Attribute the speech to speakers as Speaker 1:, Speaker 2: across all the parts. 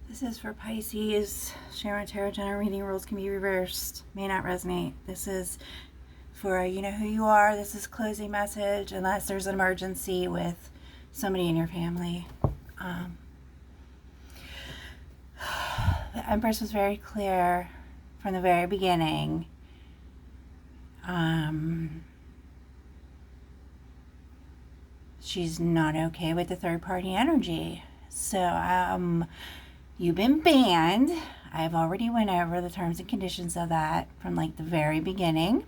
Speaker 1: This is for Pisces. Shamrock Tarot general reading rules can be reversed. May not resonate. This is for you know who you are. This is closing message unless there's an emergency with somebody in your family. The Empress was very clear from the very beginning. She's not okay with the third party energy. So you've been banned. I've already went over the terms and conditions of that from like the very beginning.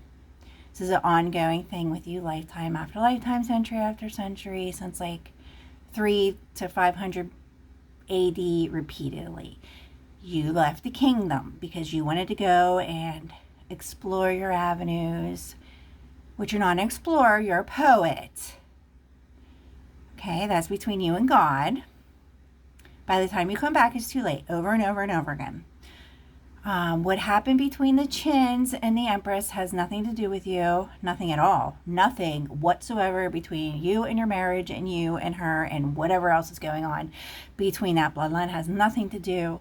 Speaker 1: This is an ongoing thing with you, lifetime after lifetime, century after century, since like 3 to 500 AD repeatedly. You left the kingdom because you wanted to go and explore your avenues, which you're not an explorer, you're a poet. Okay, that's between you and God. By the time you come back, it's too late, over and over and over again. What happened between the Chins and the Empress has nothing to do with you, nothing at all, nothing whatsoever between you and your marriage and you and her and whatever else is going on between that bloodline has nothing to do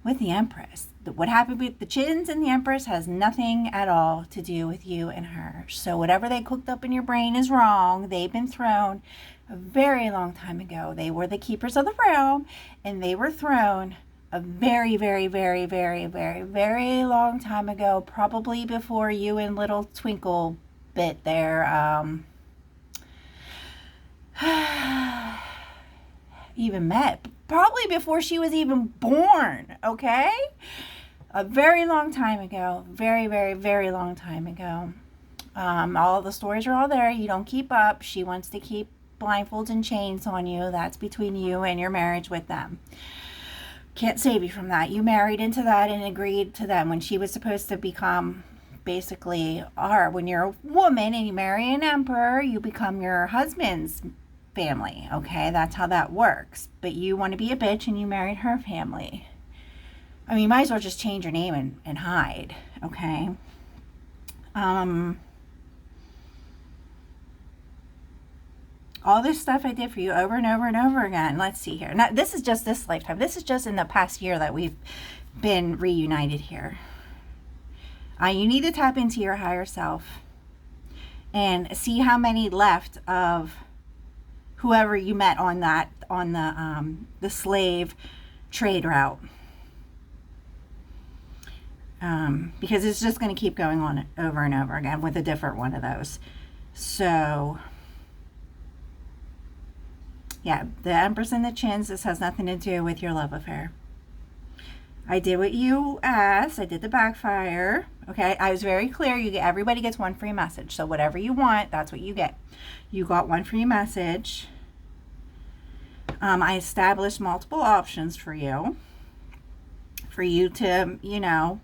Speaker 1: with the Empress. What happened with the Chins and the Empress has nothing at all to do with you and her. So whatever they cooked up in your brain is wrong. They've been thrown a very long time ago. They were the keepers of the realm, and they were thrown a very, very, very, very, very, very long time ago, probably before you and little Twinkle bit there even met. Probably before she was even born, okay? A very long time ago. Very, very, very long time ago. All the stories are all there. You don't keep up. She wants to keep blindfolds and chains on you. That's between you and your marriage with them. Can't save you from that. You married into that and agreed to them when she was supposed to become basically when you're a woman and you marry an emperor, you become your husband's family. Okay, that's how that works. But you want to be a bitch and you married her family. I mean, you might as well just change your name and hide. Okay. All this stuff I did for you over and over and over again. Let's see here. Now, this is just this lifetime. This is just in the past year that we've been reunited here. You need to tap into your higher self and see how many left of whoever you met on the slave trade route. Because it's just going to keep going on over and over again with a different one of those. So yeah, the Empress and the Chins, this has nothing to do with your love affair. I did what you asked. I did the backfire. Okay, I was very clear. Everybody gets one free message. So whatever you want, that's what you get. You got one free message. I established multiple options for you to,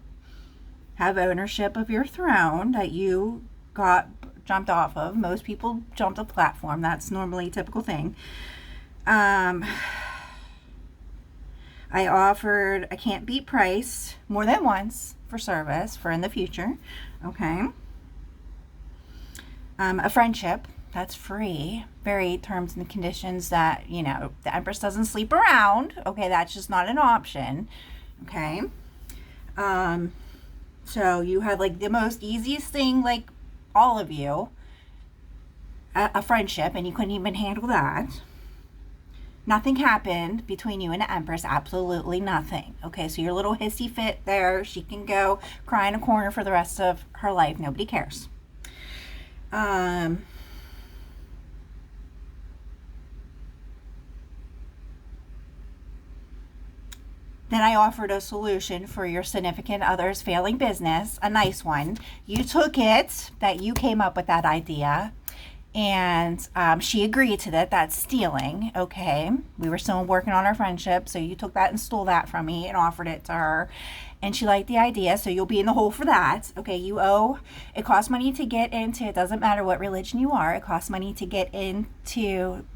Speaker 1: have ownership of your throne that you got jumped off of. Most people jumped a platform. That's normally a typical thing. I offered a can't beat price more than once for service for in the future. Okay. A friendship that's free. Very terms and conditions that, the Empress doesn't sleep around. Okay. That's just not an option. Okay. So you had like the most easiest thing, like all of you, a friendship, and you couldn't even handle that. Nothing happened between you and the Empress. Absolutely nothing. Okay, so your little hissy fit there, she can go cry in a corner for the rest of her life. Nobody cares. Then I offered a solution for your significant other's failing business, a nice one. You took it, that you came up with that idea, and she agreed to that. That's stealing. Okay, we were still working on our friendship, so you took that and stole that from me and offered it to her, and she liked the idea, so you'll be in the hole for that. Okay, it costs money to get into, it doesn't matter what religion you are, it costs money to get into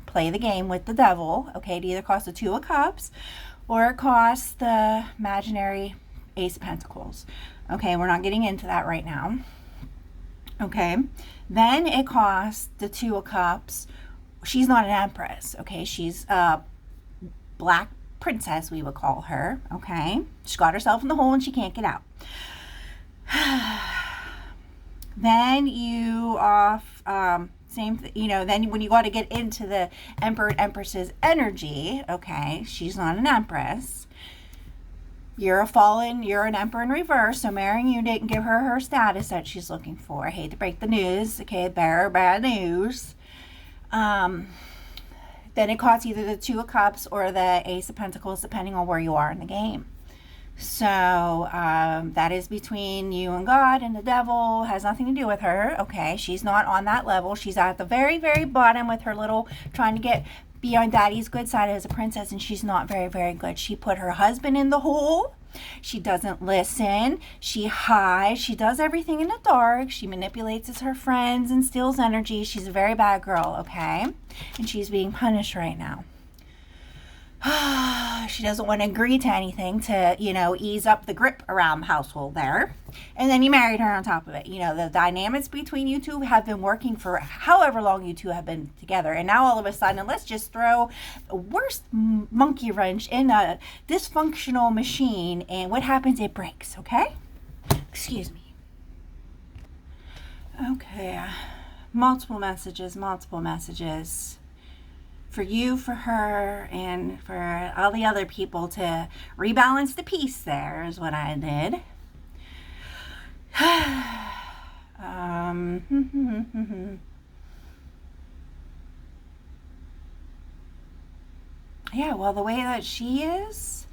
Speaker 1: play the game with the devil. Okay, it either costs the Two of Cups or it costs the imaginary Ace of Pentacles. Okay, we're not getting into that right now. Okay, then it costs the Two of Cups. She's not an Empress. Okay, she's a black princess, we would call her, okay? She got herself in the hole and she can't get out. Then you off, then when you got to get into the Emperor and Empress's energy, okay, she's not an Empress. You're a fallen, you're an Emperor in reverse, so marrying you didn't give her her status that she's looking for. I hate to break the news, okay, bearer bad news. Then it costs either the Two of Cups or the Ace of Pentacles, depending on where you are in the game. So that is between you and God, and the devil has nothing to do with her. Okay, she's not on that level. She's at the very, very bottom with her little, trying to get beyond daddy's good side as a princess, and she's not very, very good. She put her husband in the hole. She doesn't listen. She hides. She does everything in the dark. She manipulates her friends and steals energy. She's a very bad girl, okay? And she's being punished right now. She doesn't want to agree to anything to, ease up the grip around the household there. And then you married her on top of it. The dynamics between you two have been working for however long you two have been together. And now all of a sudden, let's just throw the worst monkey wrench in a dysfunctional machine. And what happens? It breaks, okay? Excuse me. Okay. Multiple messages. For you, for her, and for all the other people to rebalance the piece there is what I did. Yeah, well, the way that she is,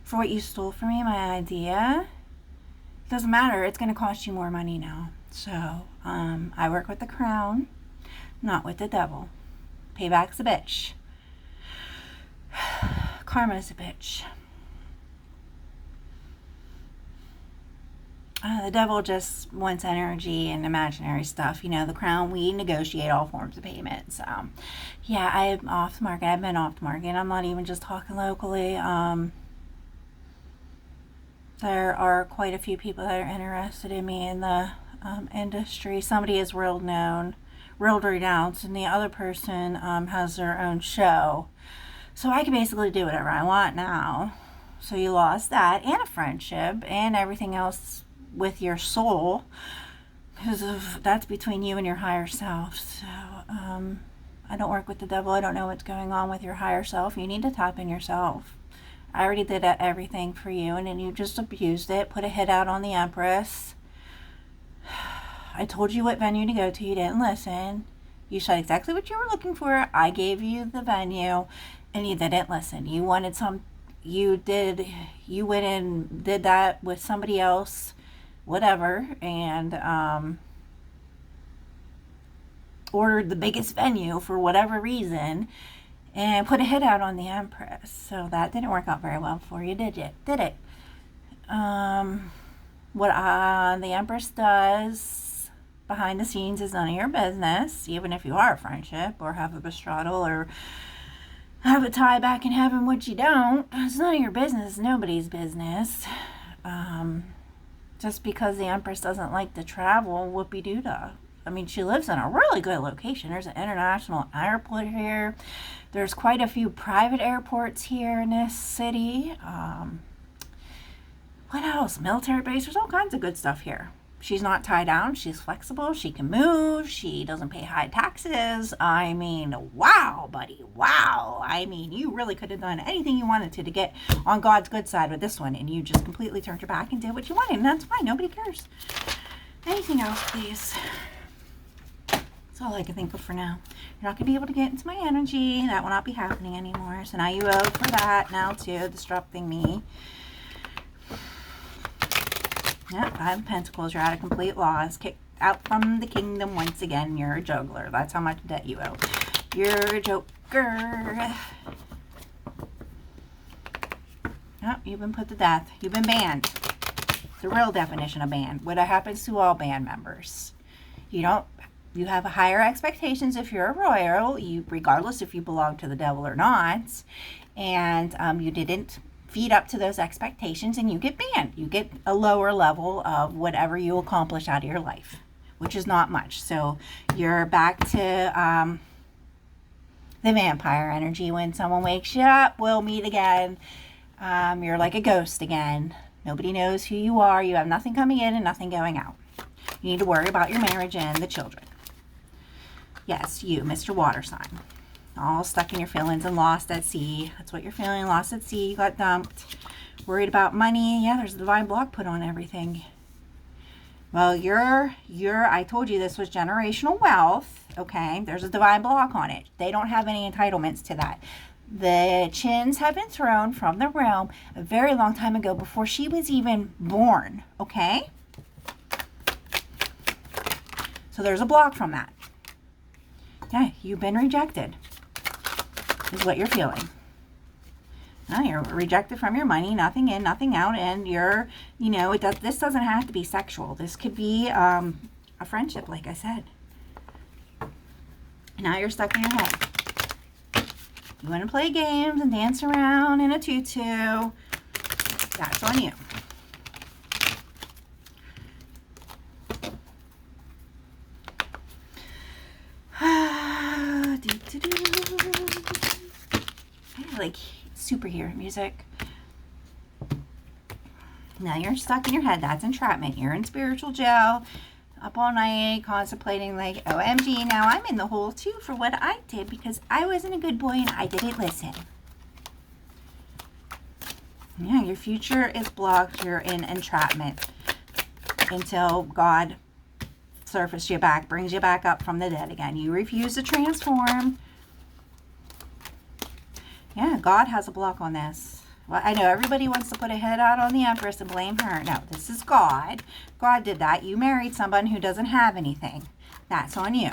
Speaker 1: for what you stole from me, my idea, doesn't matter. It's going to cost you more money now. So, I work with the crown, not with the devil. Payback's a bitch. Karma's a bitch. The devil just wants energy and imaginary stuff. The crown, we negotiate all forms of payment. So, yeah, I'm off the market. I've been off the market. I'm not even just talking locally. There are quite a few people that are interested in me in the industry. Somebody is world renowned, and the other person has their own show. So I can basically do whatever I want now. So you lost that and a friendship and everything else with your soul, because that's between you and your higher self. So I don't work with the devil. I don't know what's going on with your higher self. You need to tap in yourself. I already did everything for you, and then you just abused it, put a hit out on the Empress. I told you what venue to go to. You didn't listen. You said exactly what you were looking for. I gave you the venue, and you didn't listen. You wanted you went and did that with somebody else, whatever, and ordered the biggest venue for whatever reason, and put a hit out on the Empress. So that didn't work out very well for you, did it? What the Empress does behind the scenes is none of your business, even if you are a friendship or have a betrothal or have a tie back in heaven, which you don't. It's none of your business, nobody's business. Just because the Empress doesn't like to travel, whoopie-doo-dah. I mean, she lives in a really good location. There's an international airport here. There's quite a few private airports here in this city. What else? Military base. There's all kinds of good stuff here. She's not tied down. She's flexible. She can move. She doesn't pay high taxes. I mean, wow, buddy. Wow. I mean, you really could have done anything you wanted to get on God's good side with this one, and you just completely turned your back and did what you wanted, and that's fine. Nobody cares. Anything else, please? That's all I can think of for now. You're not going to be able to get into my energy. That will not be happening anymore. So now you owe for that now, too, disrupting me. Yep, Five of Pentacles. You're out of complete loss. Kicked out from the kingdom once again. You're a juggler. That's how much debt you owe. You're a joker. Yep, you've been put to death. You've been banned. The real definition of banned. What happens to all band members. You have higher expectations if you're a royal, regardless if you belong to the devil or not. And you didn't feed up to those expectations, and you get banned. You get a lower level of whatever you accomplish out of your life, which is not much. So you're back to The vampire energy, when someone wakes you up, we'll meet again. You're like a ghost again. Nobody knows who you are. You have nothing coming in and nothing going out. You need to worry about your marriage and the children. Yes, you, Mr. Water sign. All stuck in your feelings and lost at sea. That's what you're feeling, lost at sea. You got dumped. Worried about money. Yeah, there's a divine block put on everything. Well, I told you this was generational wealth, okay? There's a divine block on it. They don't have any entitlements to that. The chins have been thrown from the realm a very long time ago, before she was even born, okay? So there's a block from that. Yeah, you've been rejected, is what you're feeling. You're rejected from your money, nothing in, nothing out, and you're, this doesn't have to be sexual. This could be a friendship, like I said. Now you're stuck in your head. You want to play games and dance around in a tutu. That's on you. I like superhero music. Now you're stuck in your head. That's entrapment. You're in spiritual jail, up all night contemplating like, OMG, now I'm in the hole too for what I did, because I wasn't a good boy and I didn't listen. Yeah, your future is blocked. You're in entrapment until God surfaces you back, brings you back up from the dead again. You refuse to transform. Yeah, God has a block on this. Well, I know everybody wants to put a head out on the Empress and blame her. No, this is God. God did that. You married someone who doesn't have anything. That's on you.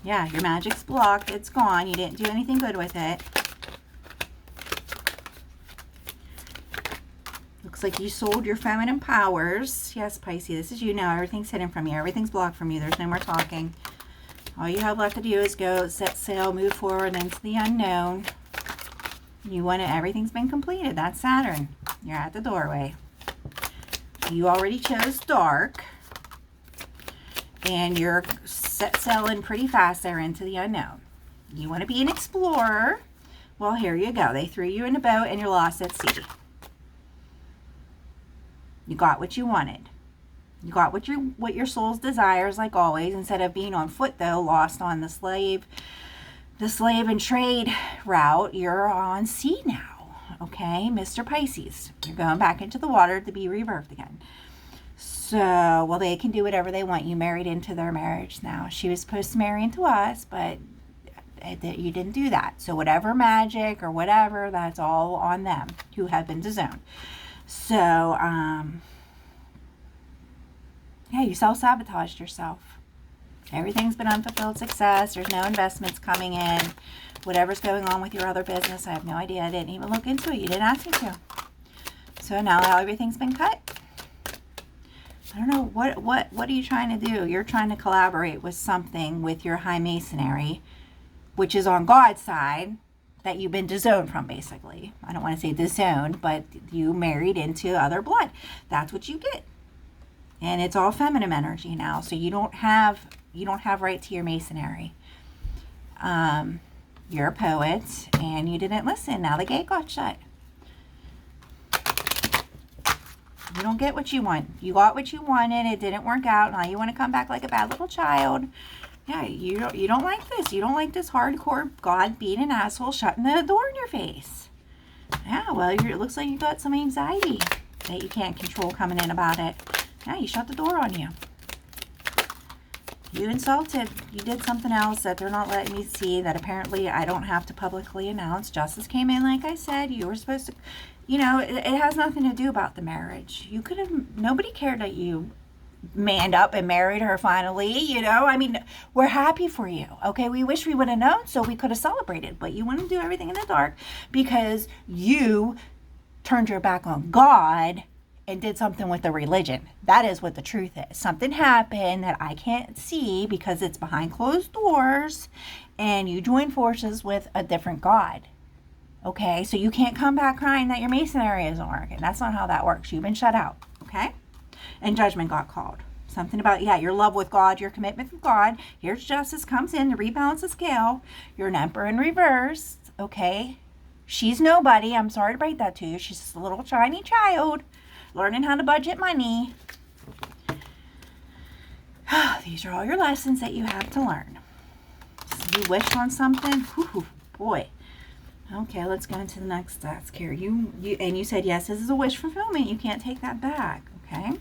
Speaker 1: Yeah, your magic's blocked. It's gone. You didn't do anything good with it. Looks like you sold your feminine powers. Yes, Pisces, this is you now. Everything's hidden from you. Everything's blocked from you. There's no more talking. All you have left to do is go set sail, move forward into the unknown. Everything's been completed. That's Saturn. You're at the doorway. You already chose dark. And you're set sailing pretty fast there into the unknown. You want to be an explorer. Well, here you go. They threw you in a boat and you're lost at sea. You got what you wanted. You got what your soul's desires, like always. Instead of being on foot, though, lost on the slave and trade route, you're on sea now. Okay, Mr. Pisces. You're going back into the water to be rebirthed again. So, well, they can do whatever they want. You married into their marriage now. She was supposed to marry into us, but you didn't do that. So whatever magic or whatever, that's all on them who have been disowned. So, yeah, you self-sabotaged yourself. Everything's been unfulfilled success. There's no investments coming in. Whatever's going on with your other business, I have no idea. I didn't even look into it. You didn't ask me to. So now everything's been cut. I don't know, what are you trying to do? You're trying to collaborate with something with your high masonry, which is on God's side, that you've been disowned from, basically. I don't want to say disowned, but you married into other blood. That's what you get. And it's all feminine energy now, so you don't have right to your masonry. You're a poet, and you didn't listen. Now the gate got shut. You don't get what you want. You got what you wanted. It didn't work out. Now you want to come back like a bad little child. Yeah, you don't like this. You don't like this hardcore God being an asshole, shutting the door in your face. Yeah, well, it looks like you got some anxiety that you can't control coming in about it. Yeah, you shut the door on you. You insulted. You did something else that they're not letting me see, that apparently I don't have to publicly announce. Justice came in, like I said. You were supposed to, it has nothing to do about the marriage. You could have, nobody cared that you manned up and married her finally, I mean, we're happy for you, okay? We wish we would have known so we could have celebrated, but you want to do everything in the dark because you turned your back on God and did something with the religion. That is what the truth is. Something happened that I can't see because it's behind closed doors, and you joined forces with a different God. Okay, so you can't come back crying that your masonry isn't working. That's not how that works. You've been shut out, okay? And judgment got called. Something about, yeah, your love with God, your commitment with God. Here's justice comes in to rebalance the scale. You're an emperor in reverse, okay? She's nobody. I'm sorry to break that to you. She's just a little tiny child learning how to budget money. These are all your lessons that you have to learn. So you wished on something? Whew, boy. Okay, let's go into the next task here. And you said, yes, this is a wish fulfillment. You can't take that back, okay?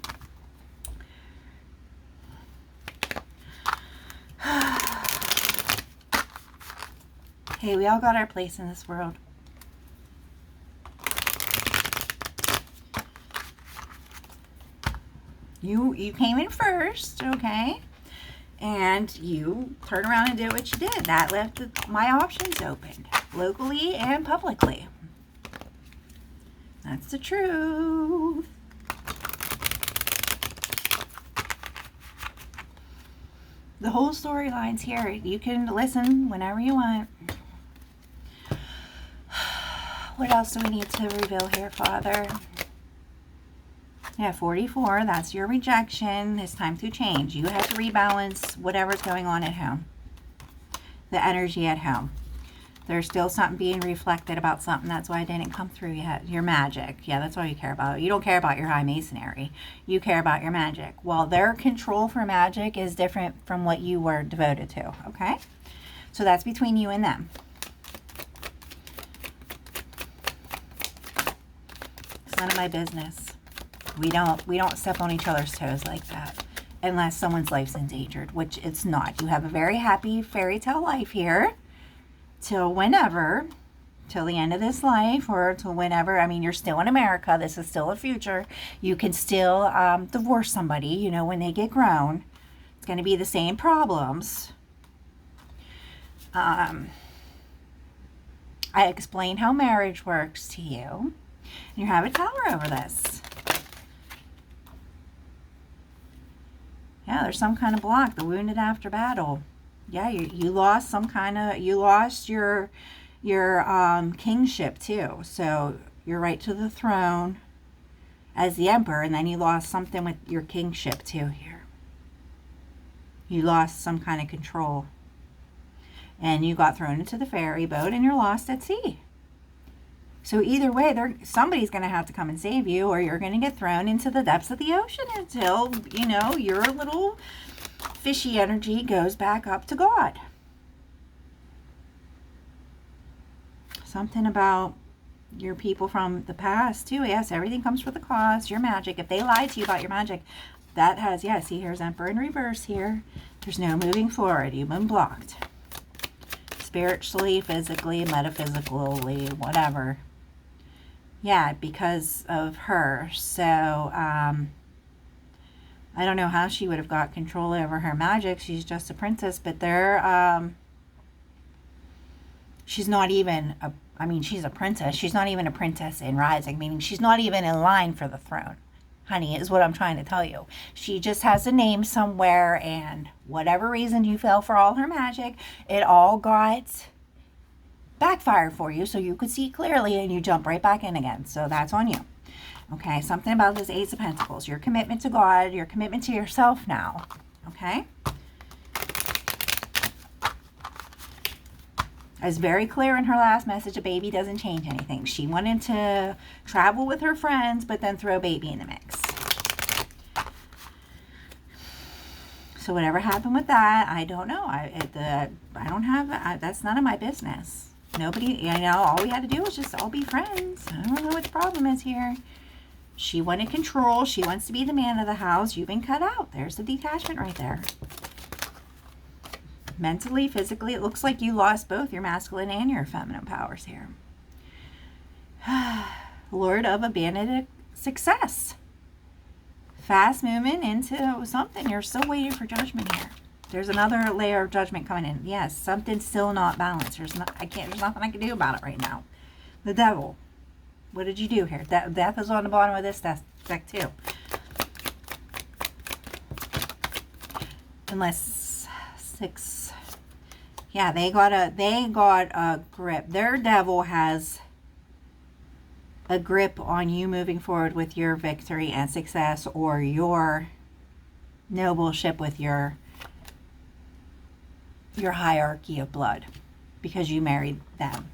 Speaker 1: Hey, we all got our place in this world. You came in first, okay? And you turned around and did what you did. That left my options open, locally and publicly. That's the truth. The whole storyline's here. You can listen whenever you want. What else do we need to reveal here, Father? Yeah, 44, that's your rejection. It's time to change. You have to rebalance whatever's going on at home. The energy at home. There's still something being reflected about something. That's why it didn't come through yet. Your magic. Yeah, that's all you care about. You don't care about your high masonry. You care about your magic. Well, their control for magic is different from what you were devoted to. Okay? So that's between you and them. It's none of my business. We don't step on each other's toes like that unless someone's life's endangered, which it's not. You have a very happy fairy tale life here till whenever, till the end of this life or till whenever. I mean, you're still in America. This is still a future. You can still divorce somebody, you know, when they get grown. It's going to be the same problems. I explain how marriage works to you. And you have a tower over this. Yeah, there's some kind of block. The wounded after battle. Yeah, you lost some kind of, you lost your kingship too. So you're right to the throne as the emperor, and then you lost something with your kingship too here. You lost some kind of control. And you got thrown into the ferry boat and you're lost at sea. So either way, somebody's going to have to come and save you, or you're going to get thrown into the depths of the ocean until, you know, your little fishy energy goes back up to God. Something about your people from the past, too. Yes, everything comes with a cost. Your magic. If they lied to you about your magic, that has, yeah, see, here's Emperor in reverse here. There's no moving forward. You've been blocked. Spiritually, physically, metaphysically, whatever. Yeah, because of her. So, I don't know how she would have got control over her magic. She's just a princess, but she's not even she's a princess. She's not even a princess in rising, meaning she's not even in line for the throne. Honey, is what I'm trying to tell you. She just has a name somewhere, and whatever reason you fell for all her magic, it all got backfired for you so you could see clearly and you jump right back in again. So that's on you. Okay, something about this Ace of Pentacles. Your commitment to God, your commitment to yourself now. Okay? I was very clear in her last message, a baby doesn't change anything. She wanted to travel with her friends, but then throw a baby in the mix. So whatever happened with that, I don't know. I don't have, that's none of my business. Nobody, you know, all we had to do was just all be friends. I don't know what the problem is here. She wanted control. She wants to be the man of the house. You've been cut out. There's the detachment right there. Mentally, physically, it looks like you lost both your masculine and your feminine powers here. Lord of abandoned success. Fast movement into something. You're still waiting for judgment here. There's another layer of judgment coming in. Yes, something's still not balanced. There's nothing I can do about it right now. The devil. What did you do here? Death is on the bottom of this deck too. Unless 6. Yeah, they got a grip. Their devil has a grip on you moving forward with your victory and success, or your No bullshit with your hierarchy of blood because you married them.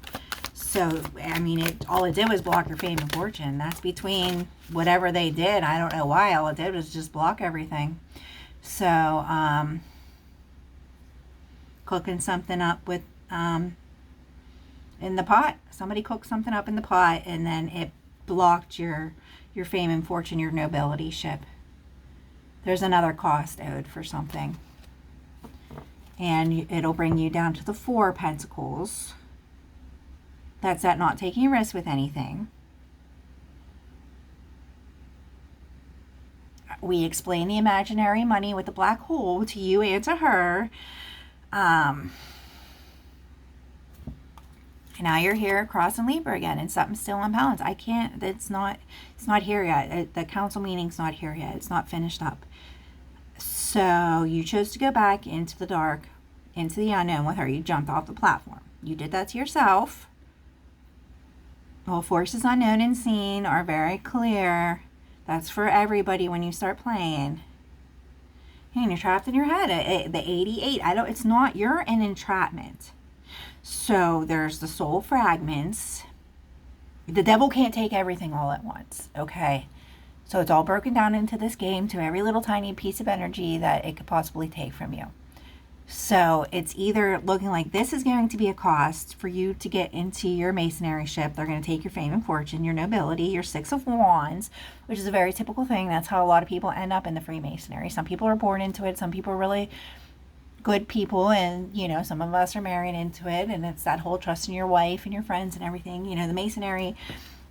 Speaker 1: So, I mean, all it did was block your fame and fortune. That's between whatever they did. I don't know why. All it did was just block everything. So, cooking something up with, in the pot. Somebody cooked something up in the pot, and then it blocked your fame and fortune, your nobility ship. There's another cost owed for something. And it'll bring you down to the 4 of Pentacles. That's at not taking a risk with anything. We explain the imaginary money with the black hole to you and to her. And now you're here crossing Libra again, and something's still unbalanced. I can't, it's not here yet. The council meeting's not here yet. It's not finished up. So you chose to go back into the dark, into the unknown with her. You jumped off the platform. You did that to yourself. Well, forces unknown and seen are very clear. That's for everybody when you start playing. And you're trapped in your head. The 88. It's not, you're an entrapment. So there's the soul fragments. The devil can't take everything all at once. Okay. So it's all broken down into this game to every little tiny piece of energy that it could possibly take from you. So it's either looking like this is going to be a cost for you to get into your masonry ship. They're going to take your fame and fortune, your nobility, your 6 of Wands, which is a very typical thing. That's how a lot of people end up in the Freemasonry. Some people are born into it. Some people are really good people, and some of us are married into it, and it's that whole trust in your wife and your friends and everything. The Masonry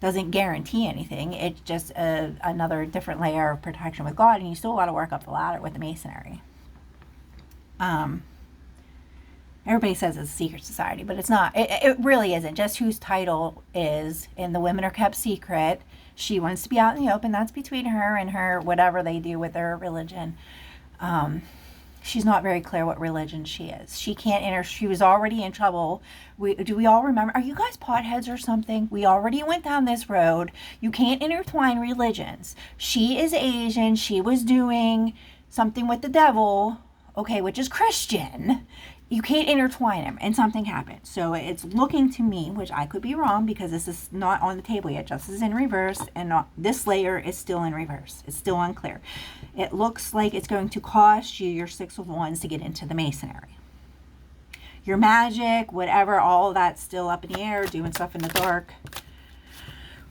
Speaker 1: doesn't guarantee anything. It's just another different layer of protection with God, and you still got to work up the ladder with the Masonry. Everybody says it's a secret society, but it's not. It really isn't. Just whose title is, and the women are kept secret. She wants to be out in the open. That's between her and her, whatever they do with their religion. She's not very clear what religion she is. She can't enter. She was already in trouble. Do we all remember? Are you guys potheads or something? We already went down this road. You can't intertwine religions. She is Asian. She was doing something with the devil, okay, which is Christian. You can't intertwine them, and something happened. So it's looking to me, which I could be wrong because this is not on the table yet. Justice is in reverse, and this layer is still in reverse. It's still unclear. It looks like it's going to cost you your 6 of Wands to get into the Masonry. Your magic, whatever, all of that's still up in the air, doing stuff in the dark.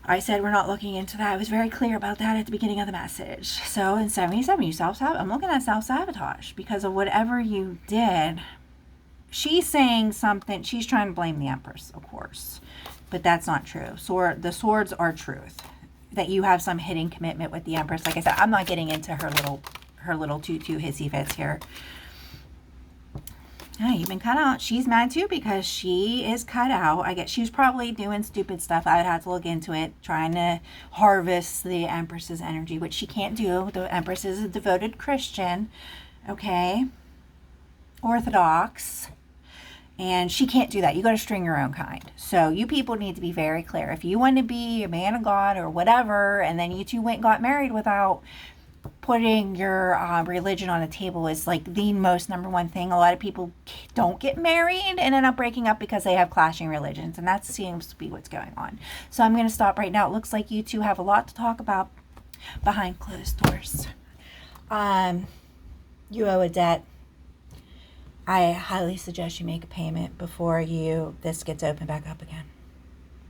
Speaker 1: I said we're not looking into that. I was very clear about that at the beginning of the message. So in 77, you I'm looking at self-sabotage because of whatever you did. She's saying something. She's trying to blame the Empress, of course, but that's not true. The swords are truth. That you have some hidden commitment with the Empress. Like I said, I'm not getting into her little tutu hissy fits here. Oh, you've been cut out. She's mad too because she is cut out. I guess she was probably doing stupid stuff. I would have to look into it, trying to harvest the Empress's energy, which she can't do. The Empress is a devoted Christian, okay, Orthodox. And she can't do that. You got to string your own kind. So you people need to be very clear. If you want to be a man of God or whatever, and then you two went and got married without putting your religion on the table is like the most number one thing. A lot of people don't get married and end up breaking up because they have clashing religions. And that seems to be what's going on. So I'm going to stop right now. It looks like you two have a lot to talk about behind closed doors. You owe a debt. I highly suggest you make a payment before this gets opened back up again.